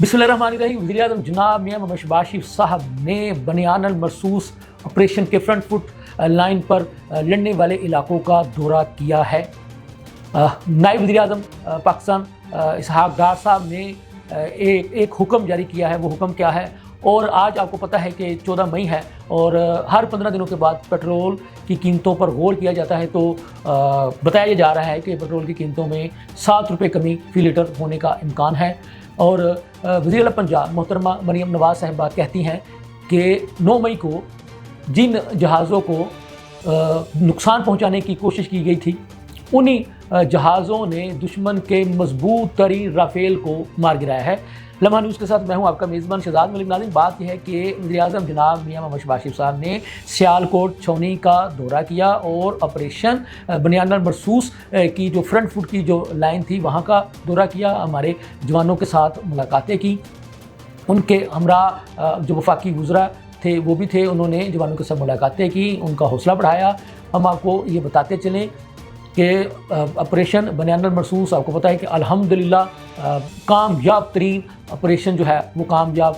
बिस्मिल्लाहिर्रहमानिर्रहीम। वज़ीर-ए-आज़म जनाब मियां मोहम्मद शहबाज शरीफ साहब ने बनियान अल मरसूस ऑपरेशन के फ्रंट फुट लाइन पर लड़ने वाले इलाकों का दौरा किया है। नायब वज़ीर-ए-आज़म पाकिस्तान इसहाक डार साहब ने एक हुक्म जारी किया है। वो हुक्म क्या है? और आज आपको पता है कि 14 मई है और हर 15 दिनों के बाद पेट्रोल की कीमतों पर गौर किया जाता है। तो बताया जा रहा है कि पेट्रोल की कीमतों में 7 रुपये कमी फ़ी लीटर होने का इम्कान है। और वज़ीर पंजाब मोहतरमा मरियम नवाज़ साहिबा कहती हैं कि 9 मई को जिन जहाज़ों को नुकसान पहुंचाने की कोशिश की गई थी, उन्हीं जहाज़ों ने दुश्मन के मजबूत तरीन राफेल को मार गिराया है। लम्हा न्यूज़ के साथ मैं हूं आपका मेज़बान शहजाद मलिक। नाज़रीन, बात यह है कि वज़ीर-ए-आज़म जनाब मियां मोहम्मद शहबाज शरीफ साहब ने सियालकोट छावनी का दौरा किया और ऑपरेशन बनियान अल मरसूस की जो फ्रंट फुट की जो लाइन थी वहाँ का दौरा किया। हमारे जवानों के साथ मुलाकातें की, उनके हमरा जो वफाकी वज़रा थे वो भी थे, उन्होंने जवानों के साथ मुलाकातें की, उनका हौसला बढ़ाया। हम आपको ये बताते चलें कि ऑपरेशन बनियान अल मरसूस आपको पता है कि अल्हम्दुलिल्लाह कामयाब तरीन ऑपरेशन जो है वो कामयाब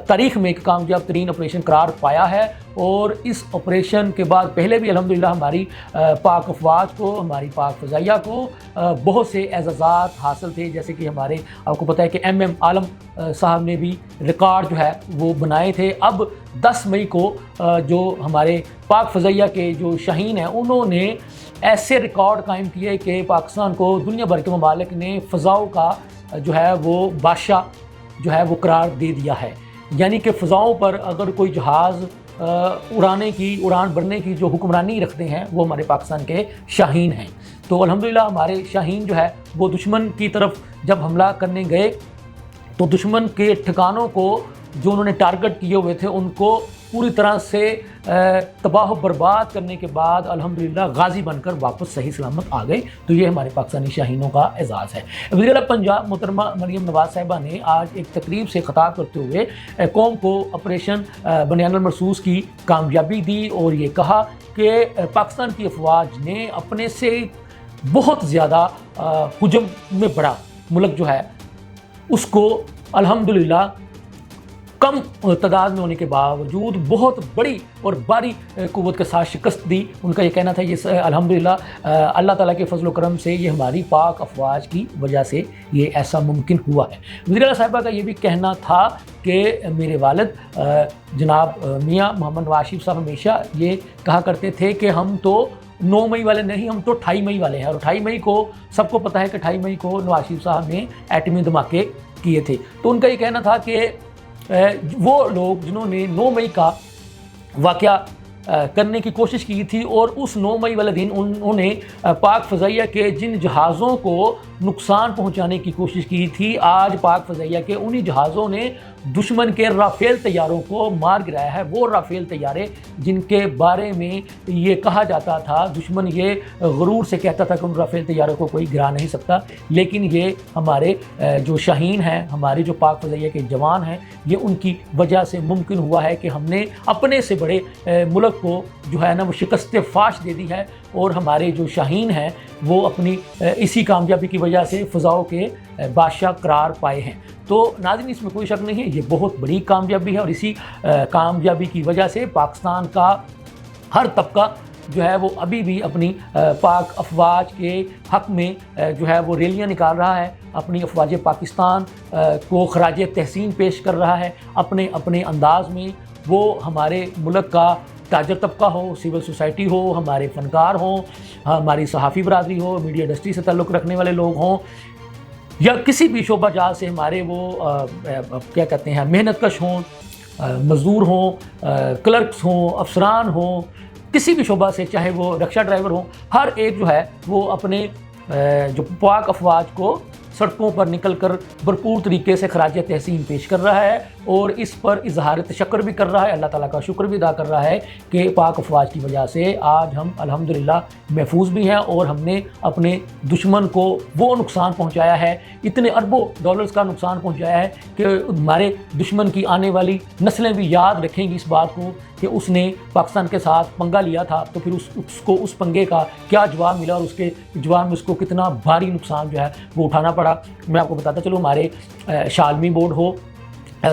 तारीख़ में एक कामयाब तरीन ऑपरेशन करार पाया है। और इस ऑपरेशन के बाद पहले भी अल्हम्दुलिल्लाह हमारी पाक अफवाज को, हमारी पाक फ़ज़ाइया को बहुत से एज़ाज़ात हासिल थे। जैसे कि हमारे आपको पता है कि MM आलम साहब ने भी रिकॉर्ड जो है वो बनाए थे। अब 10 मई को जो हमारे पाक फ़ज़ाइया के जो शाहीन हैं, उन्होंने ऐसे रिकॉर्ड कायम किए कि पाकिस्तान को दुनिया भर के ममालिक ने फ़ज़ाओं का जो है वो बादशाह जो है वो करार दे दिया है। यानी कि फ़ज़ाओं पर अगर कोई जहाज़ उड़ान भरने की जो हुक्मरानी रखते हैं वो हमारे पाकिस्तान के शाहीन हैं। तो अल्हम्दुलिल्लाह हमारे शाहीन जो है वो दुश्मन की तरफ जब हमला करने गए तो दुश्मन के ठिकानों को जो उन्होंने टारगेट किए हुए थे उनको पूरी तरह से तबाह बर्बाद करने के बाद अल्हम्दुलिल्लाह गाजी बनकर वापस सही सलामत आ गए। तो ये हमारे पाकिस्तानी शाहीनों का एजाज़ है। वज़ीर पंजाब मोहतरमा मरियम नवाज़ साहिबा ने आज एक तकरीब से ख़िताब करते हुए कौम को ऑपरेशन बनियान अल मरसूस की कामयाबी दी और ये कहा कि पाकिस्तान की अफवाज ने अपने से बहुत ज़्यादा हुजम में बड़ा मुल्क जो है उसको अल्हम्दुलिल्लाह कम तादाद में होने के बावजूद बहुत बड़ी और भारी क़ुव्वत के साथ शिकस्त दी। उनका ये कहना था ये अल्हम्दुलिल्लाह अल्लाह ताला के फजल करम से ये हमारी पाक अफवाज की वजह से ये ऐसा मुमकिन हुआ है। वज़ीर साहिबा का ये भी कहना था कि मेरे वालिद जनाब मियां मोहम्मद नवाज़ शरीफ साहब हमेशा ये कहा करते थे कि हम तो 9 मई वाले नहीं, हम तो 28 मई वाले हैं। और 28 मई को सबको पता है कि 28 मई को नवाज़ शरीफ साहब ने एटमी धमाके किए थे। तो उनका ये कहना था कि वो लोग जिन्होंने 9 मई का वाक़या करने की कोशिश की थी और उस 9 मई वाले दिन उन्होंने पाक फ़ज़ाइया के जिन जहाज़ों को नुकसान पहुंचाने की कोशिश की थी, आज पाक फ़ज़ाइया के उन्हीं जहाज़ों ने दुश्मन के राफेल तैयारों को मार गिराया है। वो राफेल तैयारे जिनके बारे में ये कहा जाता था, दुश्मन ये गुरूर से कहता था कि उन राफेल तैयारों को कोई गिरा नहीं सकता, लेकिन ये हमारे जो शाहीन हैं, हमारे जो पाक फ़ज़ाइया के जवान हैं, ये उनकी वजह से मुमकिन हुआ है कि हमने अपने से बड़े मुल्क को जो है ना वो शिकस्त फाश दे दी है। और हमारे जो शाहीन हैं वो अपनी इसी कामयाबी की वजह से फ़ज़ाओं के बादशाह करार पाए हैं। तो नाज़रीन, इसमें कोई शक नहीं है, ये बहुत बड़ी कामयाबी है और इसी कामयाबी की वजह से पाकिस्तान का हर तबका जो है वो अभी भी अपनी पाक अफवाज के हक़ में जो है वो रैलियाँ निकाल रहा है, अपनी अफवाज पाकिस्तान को खराज तहसीन पेश कर रहा है अपने अपने अंदाज़ में। वो हमारे मुल्क का ताजर तबका हो, सिविल सोसाइटी हो, हमारे फ़नकार हों, हमारी सहाफ़ी बरादरी हो, मीडिया इंडस्ट्री से ताल्लुक़ रखने वाले लोग हों, या किसी भी शोबा जात से हमारे वो क्या कहते हैं मेहनत कश हों, मज़दूर हों, क्लर्क्स हों, अफसरान हों, किसी भी शोबा से, चाहे वो रिक्शा ड्राइवर हों, हर एक जो है वो अपने जो पाक अफवाज को सड़कों पर निकल कर भरपूर तरीके से खराज तहसीन पेश कर रहा है और इस पर इजहार तशक्कुर भी कर रहा है, अल्लाह ताला का शुक्र भी अदा कर रहा है कि पाक अफवाज की वजह से आज हम अल्हम्दुलिल्लाह महफूज भी हैं और हमने अपने दुश्मन को वो नुकसान पहुंचाया है, इतने अरबों डॉलर्स का नुकसान पहुंचाया है कि हमारे दुश्मन की आने वाली नस्लें भी याद रखेंगी इस बात को कि उसने पाकिस्तान के साथ पंगा लिया था, तो फिर उसको उस पंगे का क्या जवाब मिला और उसके जवाब में उसको कितना भारी नुकसान जो है वो उठाना पड़ा। मैं आपको बताता चलूँ, हमारे शालमी बोर्ड हो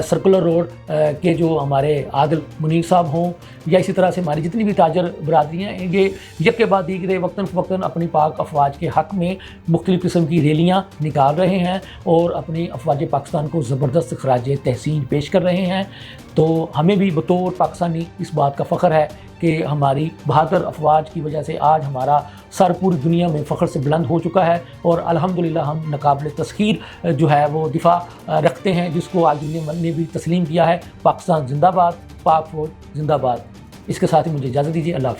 سرکولر روڈ کے جو ہمارے عادل منیر صاحب ہوں یا اسی طرح سے ہماری جتنی بھی تاجر برادری ہیں، یہ یک کے بعد دیگرے وقتاً فوقتاً اپنی پاک افواج کے حق میں مختلف قسم کی ریلیاں نکال رہے ہیں اور اپنی افواج پاکستان کو زبردست خراج تحسین پیش کر رہے ہیں۔ تو ہمیں بھی بطور پاکستانی اس بات کا فخر ہے کہ ہماری بہادر افواج کی وجہ سے آج ہمارا سر پوری دنیا میں فخر سے بلند ہو چکا ہے، اور الحمدللہ ہم ناقابل تسخیر جو ہے وہ دفاع رکھتے ہیں، جس کو آج دنیا نے بھی تسلیم کیا ہے۔ پاکستان زندہ باد، پاک فوج زندہ باد۔ اس کے ساتھ ہی مجھے اجازت دیجیے، اللہ حافظ۔